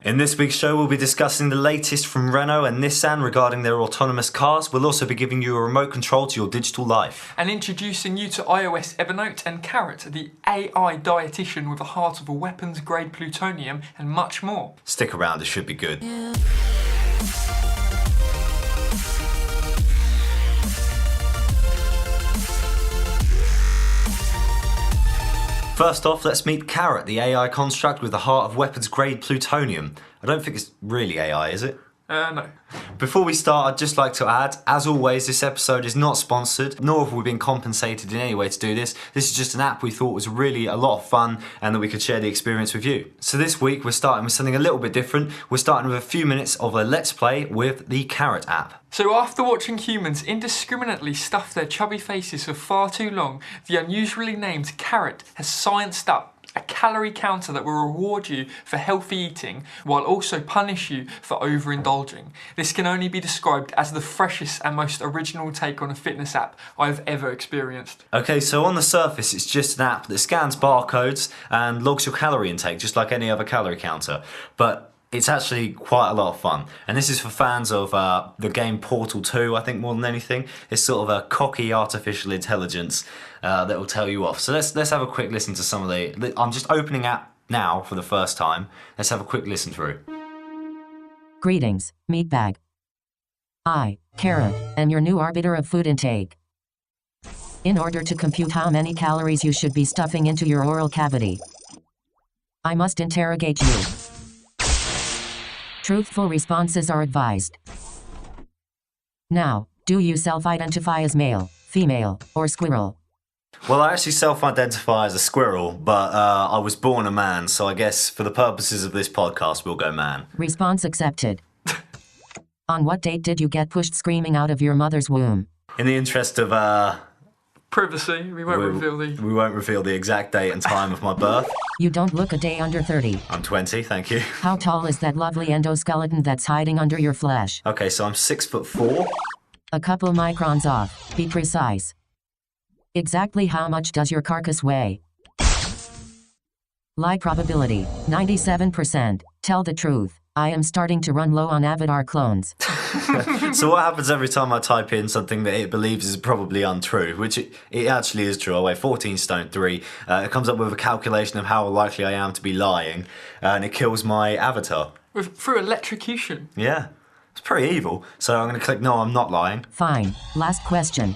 In this week's show, we'll be discussing the latest from Renault and Nissan regarding their autonomous cars. We'll also be giving you a remote control to your digital life. And introducing you to iOS Evernote and Carrot, the AI dietitian with a heart of a weapons-grade plutonium, and much more. Stick around, it should be good. First off, let's meet Carrot, the AI construct with the heart of weapons-grade plutonium. I don't think it's really AI, is it? No. Before we start, I'd just like to add, as always, this episode is not sponsored, nor have we been compensated in any way to do this. This is just an app we thought was really a lot of fun and that we could share the experience with you. So this week we're starting with something a little bit different. We're starting with a few minutes of a Let's Play with the Carrot app. So after watching humans indiscriminately stuff their chubby faces for far too long, the unusually named Carrot has scienced up a calorie counter that will reward you for healthy eating while also punish you for overindulging. This can only be described as the freshest and most original take on a fitness app I've ever experienced. Okay, so on the surface it's just an app that scans barcodes and logs your calorie intake just like any other calorie counter. But it's actually quite a lot of fun, and this is for fans of the game Portal 2, I think, more than anything. It's sort of a cocky artificial intelligence that will tell you off. So let's have a quick listen to some of the... I'm just opening app now for the first time. Let's have a quick listen through. Greetings, meatbag. I, Carrot, am your new arbiter of food intake. In order to compute how many calories you should be stuffing into your oral cavity, I must interrogate you. Truthful responses are advised. Now, do you self-identify as male, female, or squirrel? Well, I actually self-identify as a squirrel, but I was born a man, so I guess for the purposes of this podcast, we'll go man. Response accepted. On what date did you get pushed screaming out of your mother's womb? In the interest of Privacy, we won't reveal the exact date and time of my birth. You don't look a day under 30. I'm 20, thank you. How tall is that lovely endoskeleton that's hiding under your flesh? Okay, so I'm 6'4". A couple microns off, be precise. Exactly how much does your carcass weigh? Lie probability, 97%. Tell the truth. I am starting to run low on Avatar clones. So what happens every time I type in something that it believes is probably untrue, which it actually is true. I weigh 14 stone 3. It comes up with a calculation of how likely I am to be lying, and it kills my avatar. Through electrocution. Yeah, it's pretty evil. So I'm going to click no, I'm not lying. Fine. Last question.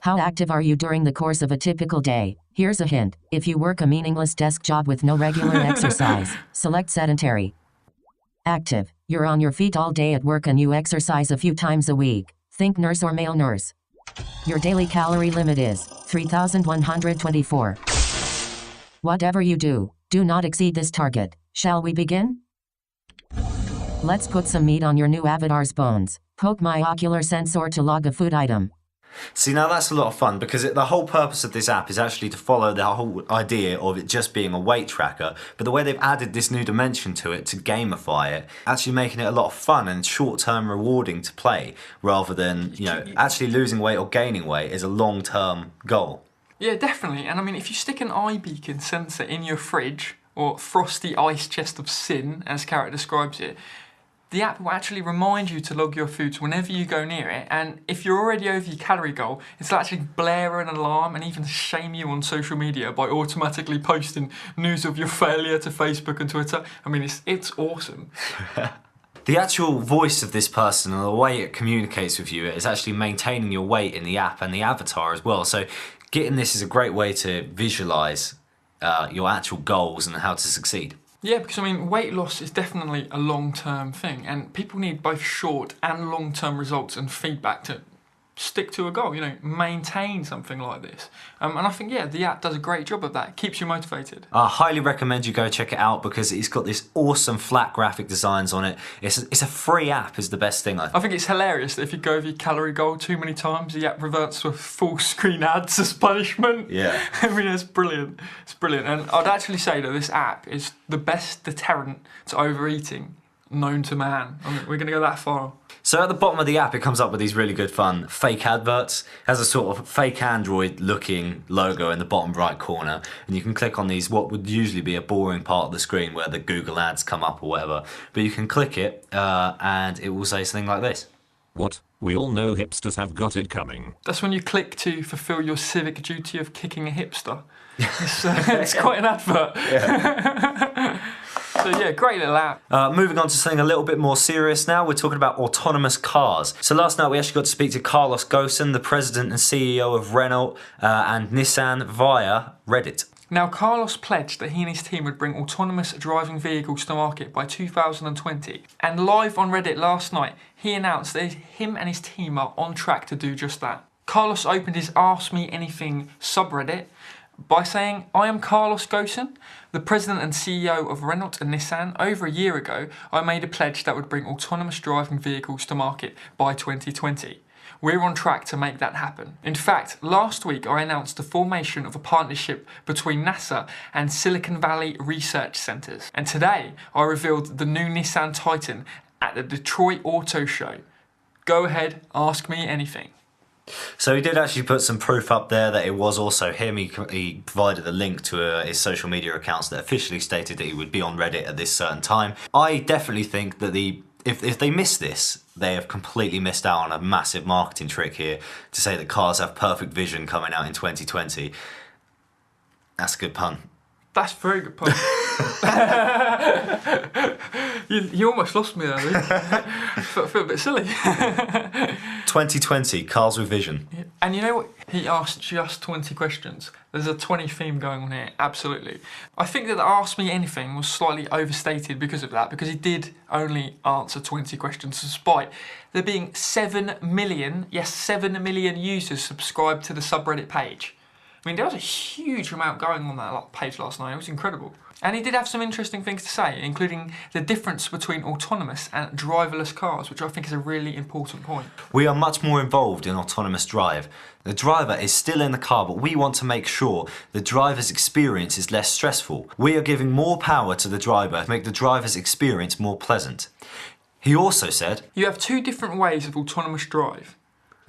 How active are you during the course of a typical day? Here's a hint. If you work a meaningless desk job with no regular exercise, select sedentary. Active. You're on your feet all day at work and you exercise a few times a week. Think nurse or male nurse. Your daily calorie limit is 3,124. Whatever you do, do not exceed this target. Shall we begin? Let's put some meat on your new avatar's bones. Poke my ocular sensor to log a food item. See, now that's a lot of fun because the whole purpose of this app is actually to follow the whole idea of it just being a weight tracker, but the way they've added this new dimension to it to gamify it, actually making it a lot of fun and short-term rewarding to play rather than, actually losing weight or gaining weight is a long-term goal. Yeah, definitely. And I mean, if you stick an iBeacon sensor in your fridge, or frosty ice chest of sin, as Carrot describes it, the app will actually remind you to log your foods whenever you go near it, and if you're already over your calorie goal, it'll actually blare an alarm and even shame you on social media by automatically posting news of your failure to Facebook and Twitter. I mean, it's awesome. The actual voice of this person and the way it communicates with you is actually maintaining your weight in the app and the avatar as well. So getting this is a great way to visualize your actual goals and how to succeed. Yeah, because I mean, weight loss is definitely a long-term thing, and people need both short and long-term results and feedback to stick to a goal, maintain something like this. And I think, the app does a great job of that. It keeps you motivated. I highly recommend you go check it out because it's got this awesome flat graphic designs on it. It's a free app is the best thing. I think it's hilarious that if you go over your calorie goal too many times, the app reverts to a full screen ads as punishment. Yeah. I mean, it's brilliant. It's brilliant. And I'd actually say that this app is the best deterrent to overeating known to man. I mean, we're going to go that far. So at the bottom of the app, it comes up with these really good fun fake adverts. It has a sort of fake Android looking logo in the bottom right corner. And you can click on these, what would usually be a boring part of the screen where the Google ads come up or whatever. But you can click it and it will say something like this. What? We all know hipsters have got it coming. That's when you click to fulfill your civic duty of kicking a hipster. It's quite an advert. Yeah. So yeah, great little app. Moving on to something a little bit more serious now, we're talking about autonomous cars. So last night we actually got to speak to Carlos Ghosn, the president and CEO of Renault and Nissan via Reddit. Now, Carlos pledged that he and his team would bring autonomous driving vehicles to market by 2020. And live on Reddit last night, he announced that him and his team are on track to do just that. Carlos opened his Ask Me Anything subreddit by saying, I am Carlos Ghosn, the president and CEO of Renault and Nissan. Over a year ago, I made a pledge that would bring autonomous driving vehicles to market by 2020. We're on track to make that happen. In fact, last week I announced the formation of a partnership between NASA and Silicon Valley research centers. And today I revealed the new Nissan Titan at the Detroit Auto Show. Go ahead, ask me anything. So he did actually put some proof up there that it was also him. He provided a link to his social media accounts that officially stated that he would be on Reddit at this certain time. I definitely think that if they miss this, they have completely missed out on a massive marketing trick here to say that cars have perfect vision coming out in 2020. That's a good pun. That's a very good pun. you almost lost me there, Luke. I feel a bit silly. 2020, cars with vision. And you know what? He asked just 20 questions. There's a 20 theme going on here, absolutely. I think that the Ask Me Anything was slightly overstated because of that, because he did only answer 20 questions, despite there being 7 million users subscribed to the subreddit page. I mean, there was a huge amount going on that page last night. It was incredible. And he did have some interesting things to say, including the difference between autonomous and driverless cars, which I think is a really important point. We are much more involved in autonomous drive. The driver is still in the car, but we want to make sure the driver's experience is less stressful. We are giving more power to the driver to make the driver's experience more pleasant. He also said, you have two different ways of autonomous drive.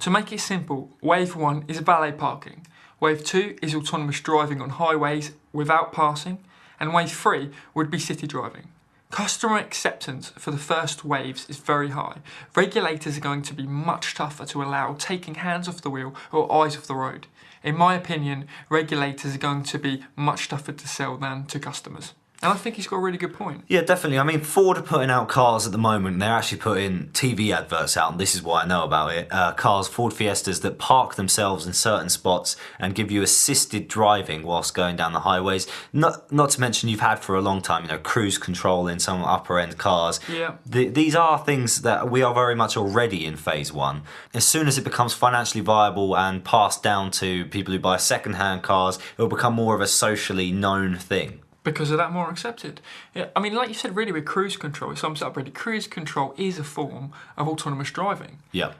To make it simple, wave 1 is valet parking. Wave 2 is autonomous driving on highways without passing, and wave 3 would be city driving. Customer acceptance for the first waves is very high. Regulators are going to be much tougher to allow taking hands off the wheel or eyes off the road. In my opinion, regulators are going to be much tougher to sell than to customers. And I think he's got a really good point. yeah, definitely. I mean, Ford are putting out cars at the moment. They're actually putting TV adverts out, and this is why I know about it. Cars, Ford Fiestas, that park themselves in certain spots and give you assisted driving whilst going down the highways. Not to mention you've had for a long time, cruise control in some upper end cars. Yeah. These are things that we are very much already in phase 1. As soon as it becomes financially viable and passed down to people who buy second-hand cars, it will become more of a socially known thing. Because of that, more accepted. Yeah, I mean, like you said, really with cruise control, it sums up really. Cruise control is a form of autonomous driving. Yeah.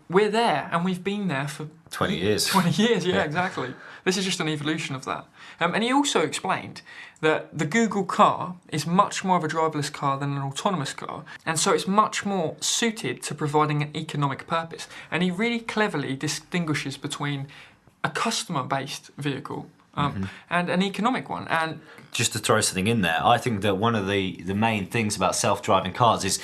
We're there, and we've been there for 20 years. 20 years, yeah, exactly. This is just an evolution of that. And he also explained that the Google car is much more of a driverless car than an autonomous car, and so it's much more suited to providing an economic purpose. And he really cleverly distinguishes between a customer-based vehicle and an economic one. And just to throw something in there, I think that one of the main things about self-driving cars is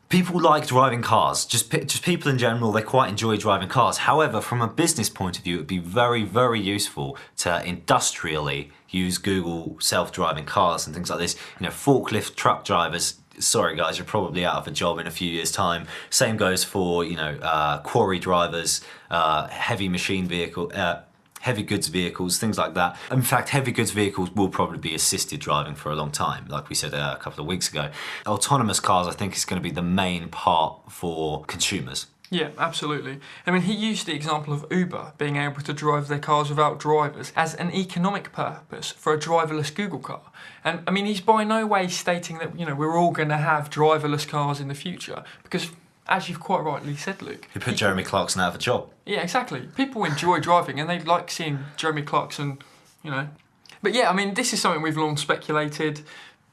people like driving cars. Just people in general, they quite enjoy driving cars. However, from a business point of view, it would be very, very useful to industrially use Google self-driving cars and things like this. Forklift truck drivers. Sorry guys, you're probably out of a job in a few years' time. Same goes for quarry drivers, heavy goods vehicles, things like that. In fact, heavy goods vehicles will probably be assisted driving for a long time, like we said a couple of weeks ago. Autonomous cars, I think, is going to be the main part for consumers. yeah, absolutely. I mean, he used the example of Uber being able to drive their cars without drivers as an economic purpose for a driverless Google car. And I mean, he's by no way stating that, we're all going to have driverless cars in the future, because as you've quite rightly said, Luke. He put Jeremy Clarkson out of a job. Yeah, exactly. People enjoy driving and they like seeing Jeremy Clarkson, But yeah, I mean, this is something we've long speculated.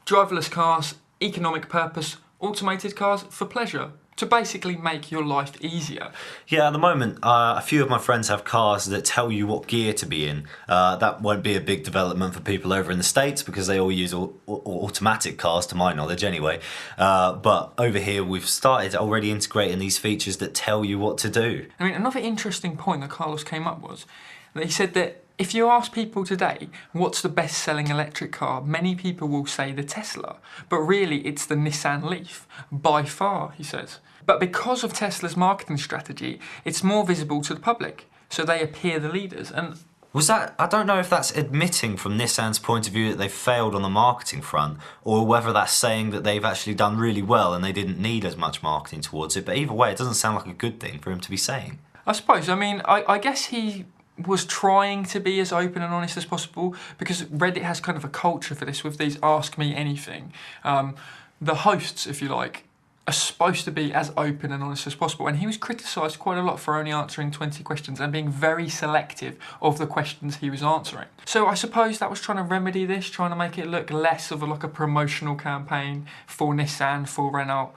Driverless cars, economic purpose, automated cars for pleasure. to basically make your life easier. Yeah, at the moment, a few of my friends have cars that tell you what gear to be in. That won't be a big development for people over in the States because they all use automatic cars, to my knowledge anyway. But over here, we've started already integrating these features that tell you what to do. I mean, another interesting point that Carlos came up was that he said that if you ask people today, what's the best-selling electric car, many people will say the Tesla. But really, it's the Nissan Leaf, by far, he says. But because of Tesla's marketing strategy, it's more visible to the public, so they appear the leaders. And I don't know if that's admitting from Nissan's point of view that they've failed on the marketing front, or whether that's saying that they've actually done really well and they didn't need as much marketing towards it. But either way, it doesn't sound like a good thing for him to be saying. I suppose, I mean, I guess he was trying to be as open and honest as possible, because Reddit has kind of a culture for this with these Ask Me Anything. The hosts, if you like, are supposed to be as open and honest as possible, and he was criticised quite a lot for only answering 20 questions and being very selective of the questions he was answering. So I suppose that was trying to remedy this, trying to make it look less of a promotional campaign for Nissan, for Renault.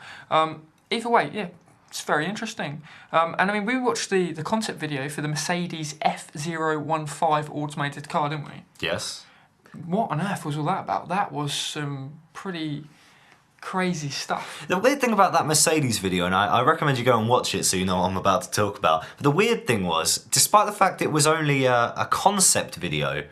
Either way, yeah, it's very interesting. And I mean, we watched the concept video for the Mercedes F015 automated car, didn't we? Yes. What on earth was all that about? That was some pretty crazy stuff. The weird thing about that Mercedes video, and I recommend you go and watch it so you know what I'm about to talk about, but the weird thing was, despite the fact it was only a concept video,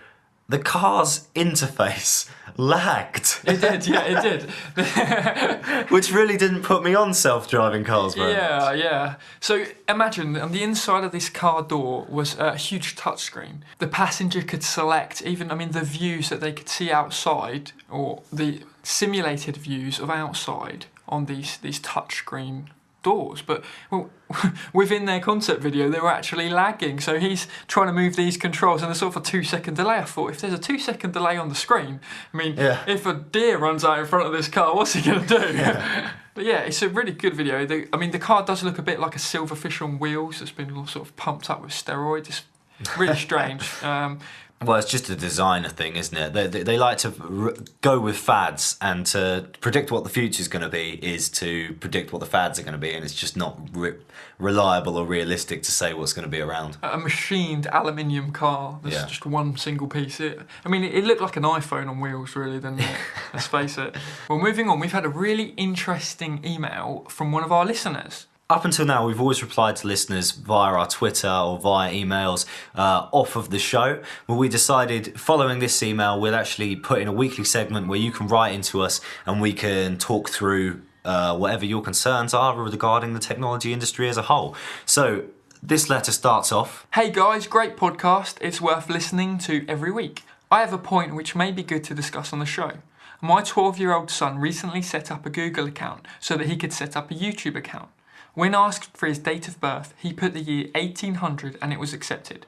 the car's interface lagged. It did, yeah, it did. Which really didn't put me on self-driving cars very much. Yeah. So imagine on the inside of this car door was a huge touchscreen. The passenger could select even, the views that they could see outside, or the simulated views of outside on these touchscreen doors. But within their concept video, they were actually lagging. So he's trying to move these controls and there's sort of a 2-second delay. I thought, if there's a 2-second delay on the screen, if a deer runs out in front of this car, what's he going to do? Yeah. But yeah, it's a really good video. The car does look a bit like a silverfish on wheels that's been sort of pumped up with steroids. It's really strange. Well, it's just a designer thing, isn't it? They like to go with fads, and to predict what the future's going to be is to predict what the fads are going to be, and it's just not reliable or realistic to say what's going to be around. A machined aluminium car that's just one single piece. It looked like an iPhone on wheels, really, didn't it? Let's face it. Well, moving on, we've had a really interesting email from one of our listeners. Up until now, we've always replied to listeners via our Twitter or via emails off of the show. But we decided, following this email, we'll actually put in a weekly segment where you can write into us and we can talk through whatever your concerns are regarding the technology industry as a whole. So this letter starts off. Hey guys, great podcast. It's worth listening to every week. I have a point which may be good to discuss on the show. My 12-year-old son recently set up a Google account so that he could set up a YouTube account. When asked for his date of birth, he put the year 1800 and it was accepted.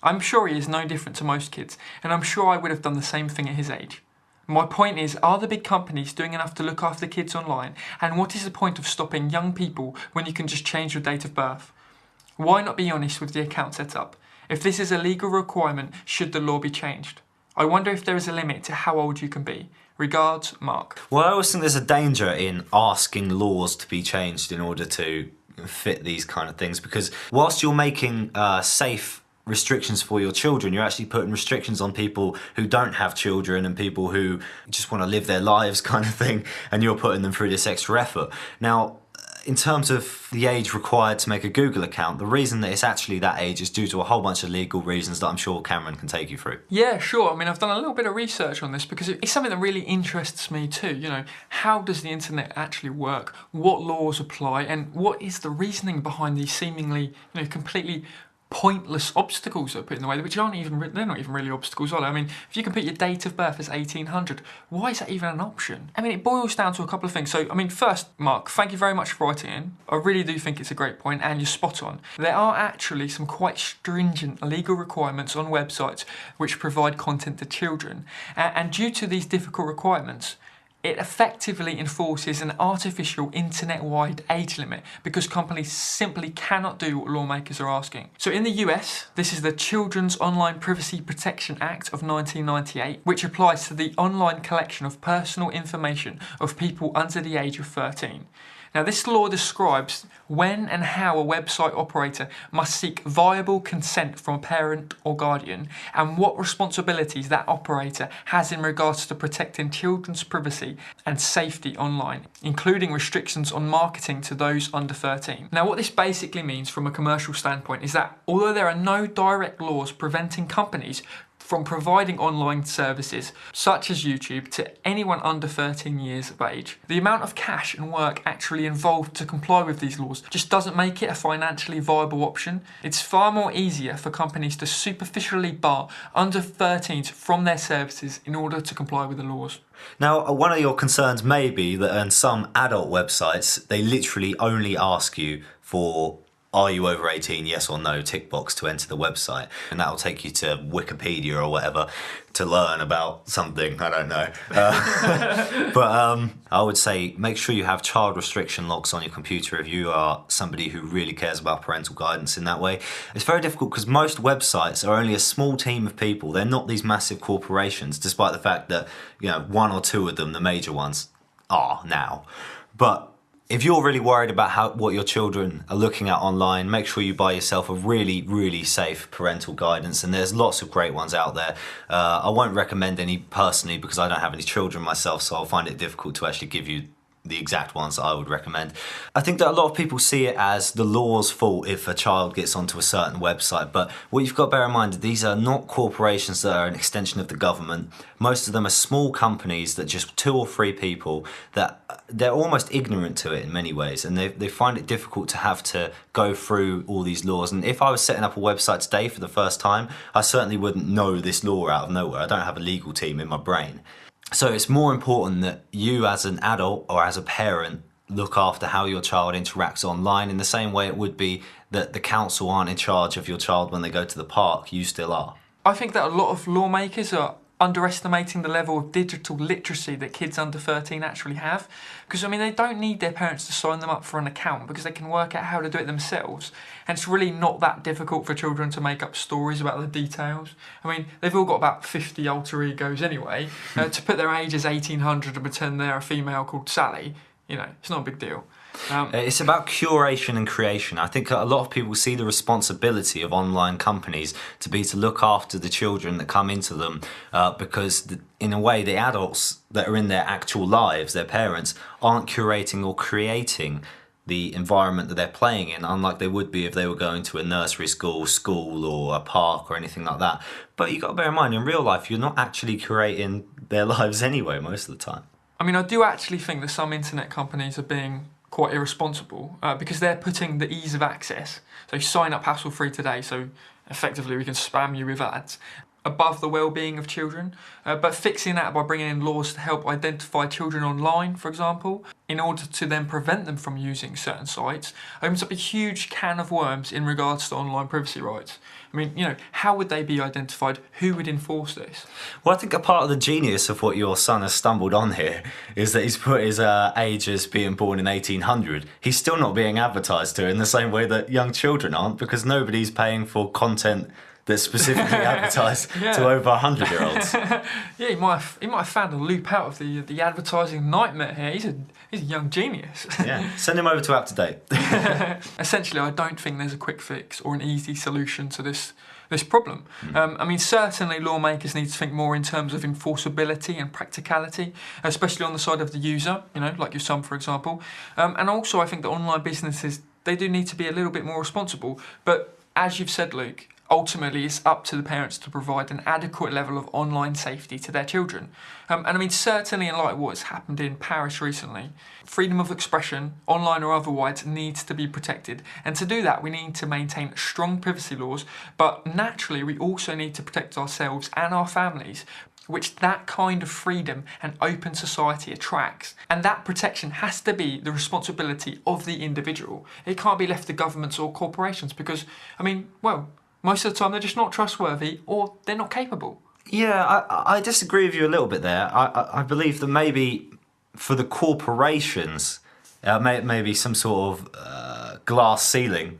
I'm sure he is no different to most kids, and I'm sure I would have done the same thing at his age. My point is, are the big companies doing enough to look after kids online? And what is the point of stopping young people when you can just change your date of birth? Why not be honest with the account setup? If this is a legal requirement, should the law be changed? I wonder if there is a limit to how old you can be. Regards, Mark. Well, I always think there's a danger in asking laws to be changed in order to fit these kind of things, because whilst you're making safe restrictions for your children, you're actually putting restrictions on people who don't have children and people who just want to live their lives kind of thing, and you're putting them through this extra effort. Now, in terms of the age required to make a Google account, the reason that it's actually that age is due to a whole bunch of legal reasons that I'm sure Cameron can take you through. Yeah, sure. I've done a little bit of research on this because it's something that really interests me too. How does the internet actually work? What laws apply? And what is the reasoning behind these seemingly, completely pointless obstacles that are put in the way, which they're not even really obstacles, are they? If you can put your date of birth as 1800, why is that even an option? It boils down to a couple of things. So, first, Mark, thank you very much for writing in. I really do think it's a great point, and you're spot on. There are actually some quite stringent legal requirements on websites which provide content to children, and due to these difficult requirements, It effectively enforces an artificial internet-wide age limit because companies simply cannot do what lawmakers are asking. So in the US, this is the Children's Online Privacy Protection Act of 1998, which applies to the online collection of personal information of people under the age of 13. Now, this law describes when and how a website operator must seek viable consent from a parent or guardian and what responsibilities that operator has in regards to protecting children's privacy and safety online, including restrictions on marketing to those under 13. Now, what this basically means from a commercial standpoint is that although there are no direct laws preventing companies from providing online services such as YouTube to anyone under 13 years of age, the amount of cash and work actually involved to comply with these laws just doesn't make it a financially viable option. It's far more easier for companies to superficially bar under 13s from their services in order to comply with the laws. Now, one of your concerns may be that on some adult websites, they literally only ask you for "Are you over 18, yes or no?" tick box to enter the website. And that'll take you to Wikipedia or whatever to learn about something, I don't know. But I would say make sure you have child restriction logs on your computer if you are somebody who really cares about parental guidance in that way. It's very difficult because most websites are only a small team of people. They're not these massive corporations, despite the fact that, you know, one or two of them, the major ones, are now. But if you're really worried about what your children are looking at online, make sure you buy yourself a really, really safe parental guidance. And there's lots of great ones out there. I won't recommend any personally because I don't have any children myself, so I'll find it difficult to actually give you the exact ones that I would recommend. I think that a lot of people see it as the law's fault if a child gets onto a certain website, but what you've got to bear in mind is these are not corporations that are an extension of the government. Most of them are small companies that just 2 or 3 people that they're almost ignorant to it in many ways, and they find it difficult to have to go through all these laws. And if I was setting up a website today for the first time, I certainly wouldn't know this law out of nowhere. I don't have a legal team in my brain. So it's more important that you as an adult or as a parent look after how your child interacts online in the same way it would be that the council aren't in charge of your child when they go to the park. You still are. I think that a lot of lawmakers are underestimating the level of digital literacy that kids under 13 actually have. Because, I mean, they don't need their parents to sign them up for an account because they can work out how to do it themselves. And it's really not that difficult for children to make up stories about the details. I mean, they've all got about 50 alter egos anyway. To put their age as 1800 and pretend they're a female called Sally, you know, it's not a big deal. It's about curation and creation. I think a lot of people see the responsibility of online companies to be to look after the children that come into them because in a way the adults that are in their actual lives, their parents, aren't curating or creating the environment that they're playing in, unlike they would be if they were going to a nursery school or a park or anything like that. But you've got to bear in mind, in real life, you're not actually curating their lives anyway most of the time. I mean, I do actually think that some internet companies are being quite irresponsible because they're putting the ease of access, so sign up hassle-free today, so effectively we can spam you with ads, above the well-being of children, but fixing that by bringing in laws to help identify children online, for example, in order to then prevent them from using certain sites, opens up a huge can of worms in regards to online privacy rights. I mean, you know, how would they be identified? Who would enforce this? Well, I think a part of the genius of what your son has stumbled on here is that he's put his age as being born in 1800. He's still not being advertised to in the same way that young children aren't, because nobody's paying for content that's specifically advertised to over 100-year-olds. Yeah, he might have found a loop out of the advertising nightmare here. He's a young genius. Yeah, send him over to Up to Date. Essentially, I don't think there's a quick fix or an easy solution to this problem. I mean, certainly lawmakers need to think more in terms of enforceability and practicality, especially on the side of the user, you know, like your son, for example. And also, I think that online businesses, they do need to be a little bit more responsible. But as you've said, Luke, ultimately it's up to the parents to provide an adequate level of online safety to their children. And I mean, certainly in light of what has happened in Paris recently, freedom of expression, online or otherwise, needs to be protected. And to do that, we need to maintain strong privacy laws, but naturally we also need to protect ourselves and our families, which that kind of freedom and open society attracts. And that protection has to be the responsibility of the individual. It can't be left to governments or corporations because, I mean, well, most of the time they're just not trustworthy or they're not capable. Yeah, I disagree with you a little bit there. I believe that maybe for the corporations, maybe some sort of glass ceiling,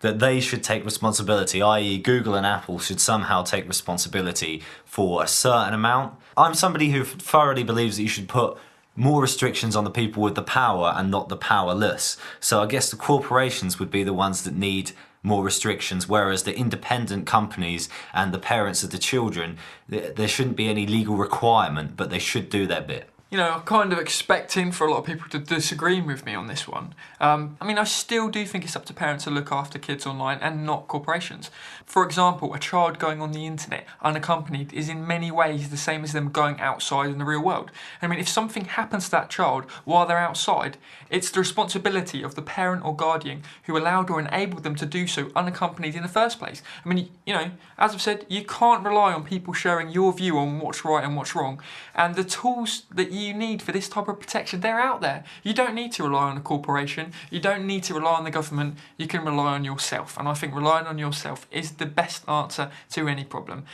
that they should take responsibility, i.e. Google and Apple should somehow take responsibility for a certain amount. I'm somebody who thoroughly believes that you should put more restrictions on the people with the power and not the powerless. So I guess the corporations would be the ones that need more restrictions, whereas the independent companies and the parents of the children, there shouldn't be any legal requirement, but they should do their bit. You know, I'm kind of expecting for a lot of people to disagree with me on this one. I mean, I still do think it's up to parents to look after kids online and not corporations. For example, a child going on the internet unaccompanied is in many ways the same as them going outside in the real world. I mean, if something happens to that child while they're outside, it's the responsibility of the parent or guardian who allowed or enabled them to do so unaccompanied in the first place. I mean, you know, as I've said, you can't rely on people sharing your view on what's right and what's wrong. And the tools that you need for this type of protection, they're out there. You don't need to rely on a corporation. You don't need to rely on the government. You can rely on yourself. And I think relying on yourself is the best answer to any problem.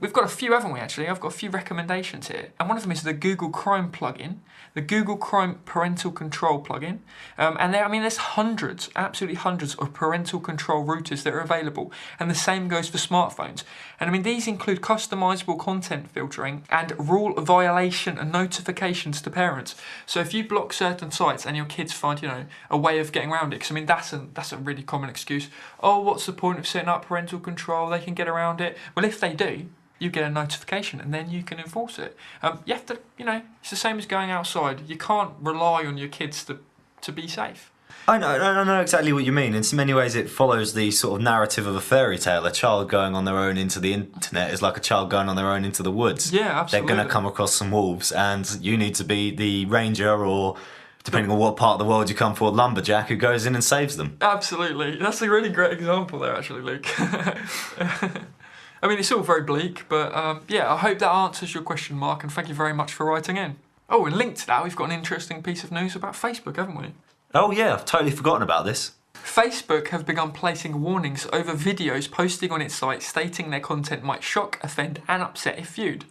We've got a few, haven't we, actually? I've got a few recommendations here. And one of them is the Google Chrome plugin, the Google Chrome Parental Control plugin. And there, I mean, there's hundreds, absolutely hundreds of parental control routers that are available. And the same goes for smartphones. And I mean, these include customizable content filtering and rule violation and notifications to parents. So if you block certain sites and your kids find, you know, a way of getting around it, because I mean, that's a really common excuse. Oh, what's the point of setting up parental control? They can get around it. Well, if they do, you get a notification and then you can enforce it. You have to, you know, it's the same as going outside. You can't rely on your kids to be safe. I know exactly what you mean. In so many ways, it follows the sort of narrative of a fairy tale. A child going on their own into the internet is like a child going on their own into the woods. Yeah, absolutely. They're going to come across some wolves, and you need to be the ranger, or depending on what part of the world you come for, lumberjack who goes in and saves them. Absolutely. That's a really great example there, actually, Luke. I mean, it's all very bleak, but yeah, I hope that answers your question, Mark, and thank you very much for writing in. Oh, and linked to that, we've got an interesting piece of news about Facebook, haven't we? Oh yeah, I've totally forgotten about this. Facebook have begun placing warnings over videos posting on its site stating their content might shock, offend and upset if viewed.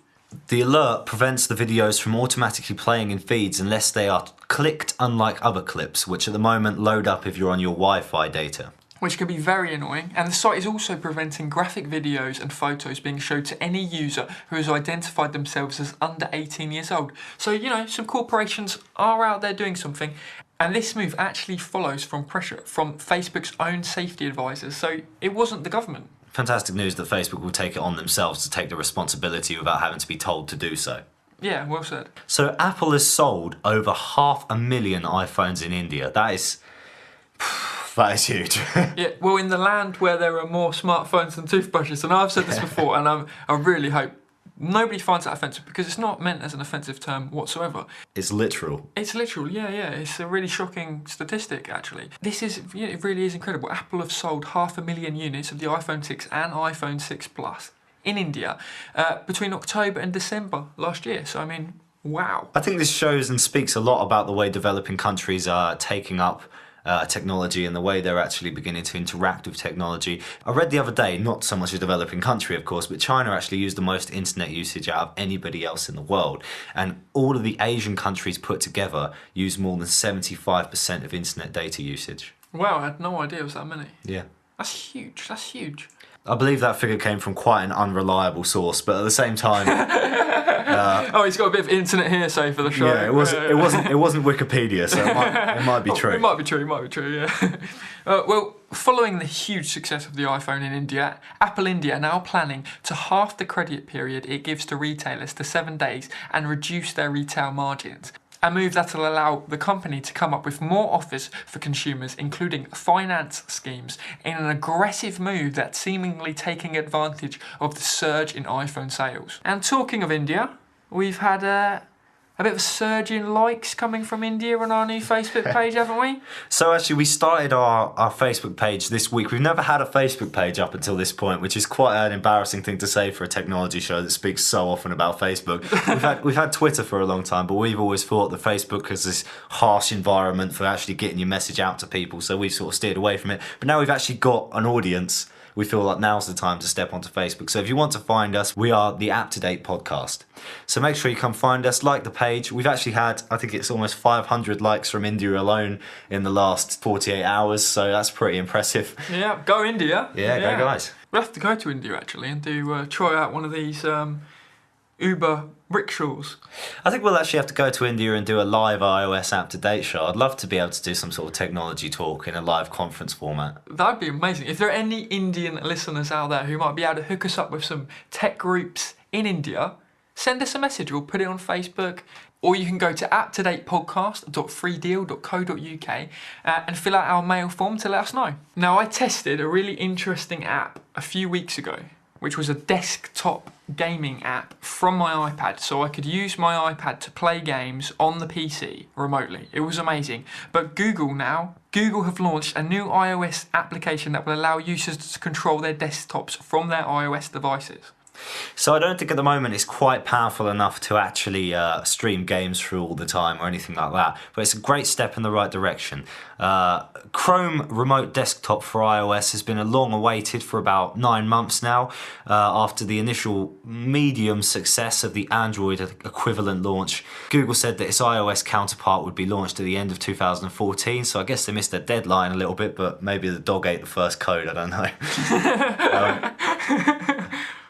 The alert prevents the videos from automatically playing in feeds unless they are clicked, unlike other clips, which at the moment load up if you're on your Wi-Fi data. Which can be very annoying, and the site is also preventing graphic videos and photos being shown to any user who has identified themselves as under 18 years old. So, you know, some corporations are out there doing something, and this move actually follows from pressure from Facebook's own safety advisors, so it wasn't the government. Fantastic news that Facebook will take it on themselves to take the responsibility without having to be told to do so. Yeah, well said. So Apple has sold over 500,000 iPhones in India. That is huge. Yeah, well, in the land where there are more smartphones than toothbrushes, and I've said this before, and I really hope nobody finds that offensive, because it's not meant as an offensive term whatsoever. It's literal. It's literal, yeah. It's a really shocking statistic, actually. It really is incredible. Apple have sold 500,000 units of the iPhone 6 and iPhone 6 Plus in India between October and December last year. So, I mean, wow. I think this shows and speaks a lot about the way developing countries are taking up technology and the way they're actually beginning to interact with technology. I read the other day, not so much a developing country of course, but China actually used the most internet usage out of anybody else in the world, and all of the Asian countries put together use more than 75% of internet data usage. Wow, I had no idea it was that many. Yeah. That's huge. I believe that figure came from quite an unreliable source, but at the same time, oh, he's got a bit of internet hearsay for the show. yeah, it wasn't Wikipedia, so it might be true. It might be true. Yeah. Well, following the huge success of the iPhone in India, Apple India are now planning to halve the credit period it gives to retailers to 7 days and reduce their retail margins. A move that will allow the company to come up with more offers for consumers, including finance schemes, in an aggressive move that's seemingly taking advantage of the surge in iPhone sales. And talking of India, we've had a bit of a surge in likes coming from India on our new Facebook page, haven't we? So actually we started our Facebook page this week. We've never had a Facebook page up until this point, which is quite an embarrassing thing to say for a technology show that speaks so often about Facebook. We've had Twitter for a long time, but we've always thought that Facebook is this harsh environment for actually getting your message out to people, so we've sort of steered away from it. But now we've actually got an audience. we feel like now's the time to step onto Facebook. So if you want to find us, we are the Up to Date Podcast. So make sure you come find us, like the page. We've actually had, I think it's almost 500 likes from India alone in the last 48 hours, so that's pretty impressive. Yeah, go India. Yeah, go guys. We'll have to go to India actually and do try out one of these Uber rickshaws. I think we'll actually have to go to India and do a live iOS Up to Date show. I'd love to be able to do some sort of technology talk in a live conference format. That'd be amazing. If there are any Indian listeners out there who might be able to hook us up with some tech groups in India, send us a message. We'll put it on Facebook. Or you can go to uptodatepodcast.freedeal.co.uk and fill out our mail form to let us know. Now, I tested a really interesting app a few weeks ago, which was a desktop gaming app from my iPad. So I could use my iPad to play games on the PC remotely. It was amazing. But Google have launched a new iOS application that will allow users to control their desktops from their iOS devices. So I don't think at the moment it's quite powerful enough to actually stream games through all the time or anything like that, but it's a great step in the right direction. Chrome Remote Desktop for iOS has been long awaited for about 9 months now, after the initial medium success of the Android equivalent launch. Google said that its iOS counterpart would be launched at the end of 2014, so I guess they missed their deadline a little bit, but maybe the dog ate the first code, I don't know.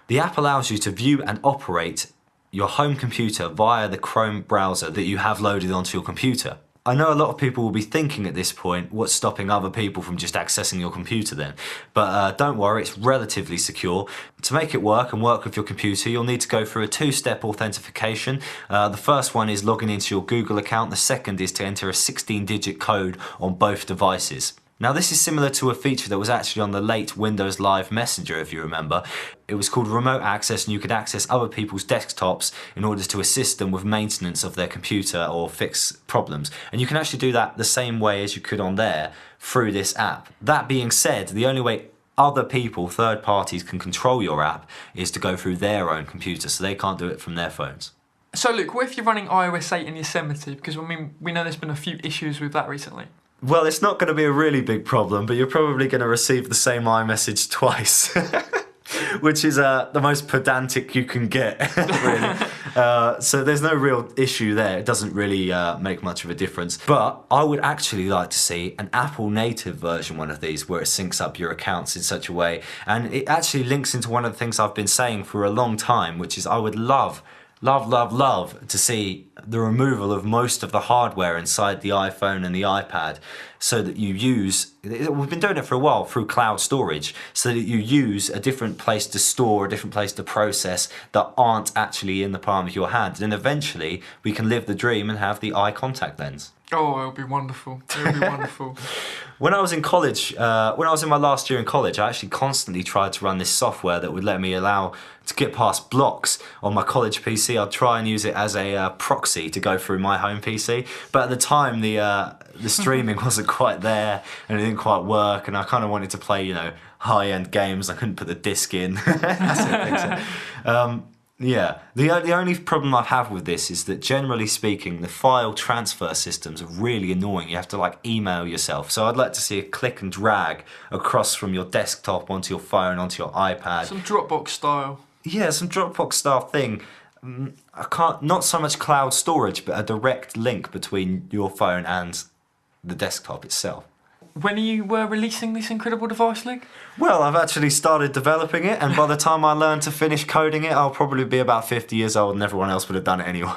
The app allows you to view and operate your home computer via the Chrome browser that you have loaded onto your computer. I know a lot of people will be thinking at this point, what's stopping other people from just accessing your computer then? But don't worry, it's relatively secure. To make it work and work with your computer, you'll need to go through a 2-step authentication. The first one is logging into your Google account. The second is to enter a 16-digit code on both devices. Now this is similar to a feature that was actually on the late Windows Live Messenger, if you remember. It was called Remote Access, and you could access other people's desktops in order to assist them with maintenance of their computer or fix problems. And you can actually do that the same way as you could on there through this app. That being said, the only way other people, third parties, can control your app is to go through their own computer, so they can't do it from their phones. So Luke, what if you're running iOS 8 in Yosemite? Because I mean, we know there's been a few issues with that recently. Well, it's not going to be a really big problem, but you're probably going to receive the same iMessage twice, which is the most pedantic you can get, really. So there's no real issue there. It doesn't really make much of a difference. But I would actually like to see an Apple native version one of these where it syncs up your accounts in such a way. And it actually links into one of the things I've been saying for a long time, which is I would love to see the removal of most of the hardware inside the iPhone and the iPad so that you use, we've been doing it for a while through cloud storage, so that you use a different place to store, a different place to process that aren't actually in the palm of your hand. And eventually we can live the dream and have the eye contact lens. Oh, it'll be wonderful. It'll be wonderful. When I was in college, when I was in my last year in college, I actually constantly tried to run this software that would let me allow to get past blocks on my college PC. I'd try and use it as a proxy to go through my home PC. But at the time, the streaming wasn't quite there and it didn't quite work. And I kind of wanted to play, high-end games. I couldn't put the disc in. Yeah, the only problem I have with this is that generally speaking, the file transfer systems are really annoying. You have to email yourself. So I'd like to see a click and drag across from your desktop onto your phone, onto your iPad. Some Dropbox style. Yeah, some Dropbox style thing. Not so much cloud storage, but a direct link between your phone and the desktop itself. When are you releasing this incredible device, Luke? Well, I've actually started developing it, and by the time I learn to finish coding it, I'll probably be about 50 years old and everyone else would have done it anyway.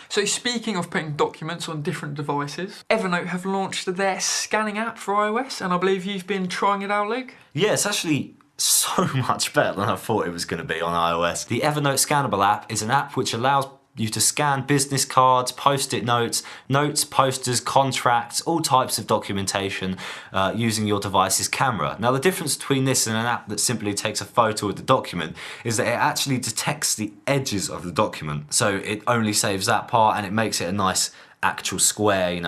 So speaking of putting documents on different devices, Evernote have launched their scanning app for iOS, and I believe you've been trying it out, Luke? Yeah, it's actually so much better than I thought it was going to be on iOS. The Evernote Scannable app is an app which allows you to scan business cards, post-it notes, posters, contracts, all types of documentation using your device's camera. Now the difference between this and an app that simply takes a photo of the document is that it actually detects the edges of the document. So it only saves that part and it makes it a nice actual square,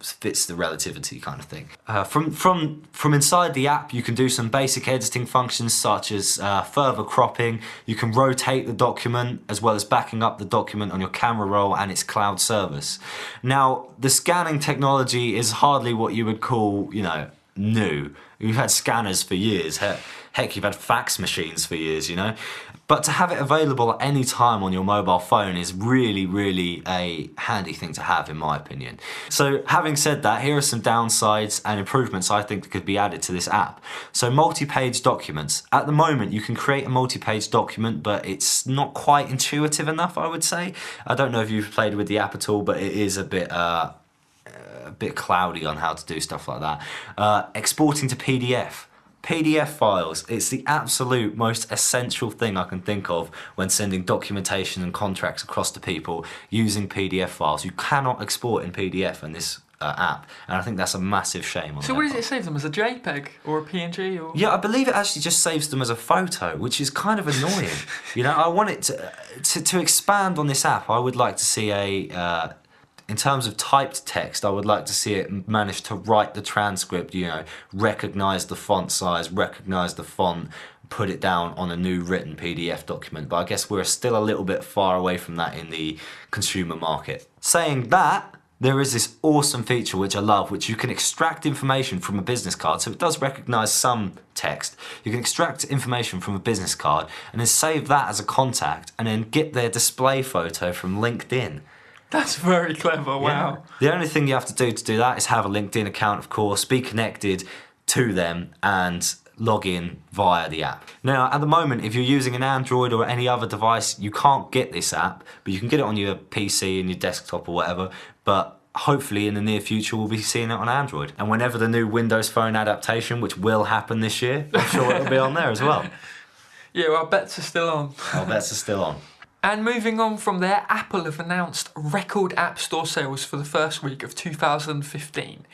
fits the relativity kind of thing. From inside the app, you can do some basic editing functions such as further cropping. You can rotate the document as well as backing up the document on your camera roll and its cloud service. Now, the scanning technology is hardly what you would call, new. You've had scanners for years. Heck, you've had fax machines for years, you know. But to have it available at any time on your mobile phone is really, really a handy thing to have, in my opinion. So having said that, here are some downsides and improvements I think that could be added to this app. So multi-page documents. At the moment, you can create a multi-page document, but it's not quite intuitive enough, I would say. I don't know if you've played with the app at all, but it is a bit cloudy on how to do stuff like that. Exporting to PDF files, it's the absolute most essential thing I can think of when sending documentation and contracts across to people using PDF files. You cannot export in PDF in this app, and I think that's a massive shame. So what does it save them, as a JPEG or a PNG? Or? Yeah, I believe it actually just saves them as a photo, which is kind of annoying. You know, I want it to expand on this app. I would like to see in terms of typed text, I would like to see it manage to write the transcript, you know, recognise the font size, recognise the font, put it down on a new written PDF document. But I guess we're still a little bit far away from that in the consumer market. Saying that, there is this awesome feature which I love, which you can extract information from a business card. So it does recognise some text. You can extract information from a business card and then save that as a contact and then get their display photo from LinkedIn. That's very clever, wow. Yeah. The only thing you have to do that is have a LinkedIn account, of course, be connected to them and log in via the app. Now, at the moment, if you're using an Android or any other device, you can't get this app, but you can get it on your PC and your desktop or whatever, but hopefully in the near future we'll be seeing it on Android. And whenever the new Windows Phone adaptation, which will happen this year, I'm sure it'll be on there as well. Yeah, well, our bets are still on. Our bets are still on. And moving on from there, Apple have announced record App Store sales for the first week of 2015,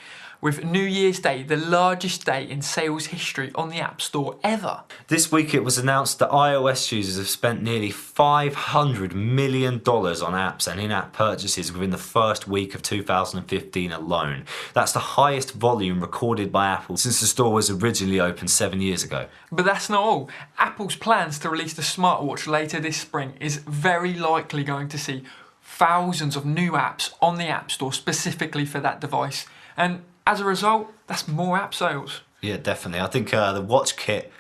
with New Year's Day the largest day in sales history on the App Store ever. This week it was announced that iOS users have spent nearly $500 million on apps and in-app purchases within the first week of 2015 alone. That's the highest volume recorded by Apple since the store was originally opened 7 years ago. But that's not all. Apple's plans to release the smartwatch later this spring is very likely going to see thousands of new apps on the App Store specifically for that device. And as a result, that's more app sales. Yeah, definitely. I think the watch kit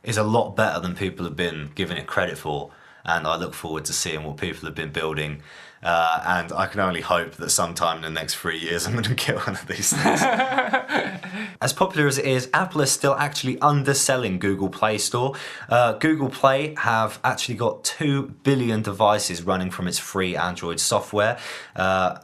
is a lot better than people have been giving it credit for, and I look forward to seeing what people have been building. And I can only hope that sometime in the next 3 years I'm going to get one of these things. As popular as it is, Apple is still actually underselling Google Play Store. Google Play have actually got 2 billion devices running from its free Android software,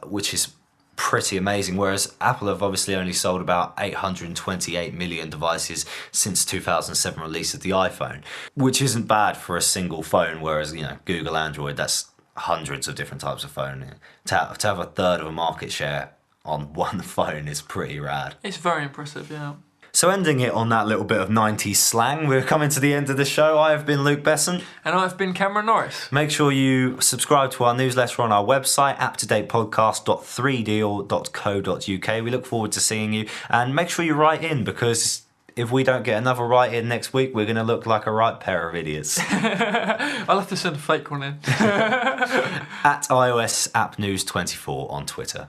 which is pretty amazing, whereas Apple have obviously only sold about 828 million devices since 2007 release of the iPhone, which isn't bad for a single phone, whereas, you know, Google Android, that's hundreds of different types of phone. To have a third of a market share on one phone is pretty rad. It's very impressive, yeah. So ending it on that little bit of 90s slang, we're coming to the end of the show. I have been Luke Besson. And I've been Cameron Norris. Make sure you subscribe to our newsletter on our website, aptodatepodcast.3deal.co.uk. We look forward to seeing you. And make sure you write in, because if we don't get another write in next week, we're going to look like a right pair of idiots. I'll have to send a fake one in. At iOS App News 24 on Twitter.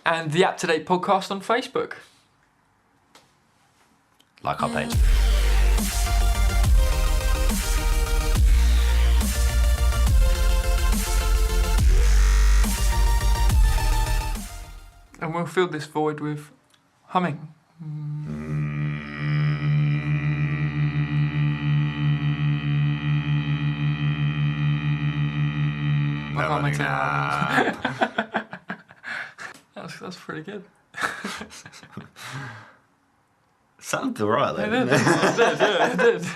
And the Up to Date Podcast on Facebook. Like our page. And we'll fill this void with humming. That's pretty good. Sounds alright though. It did.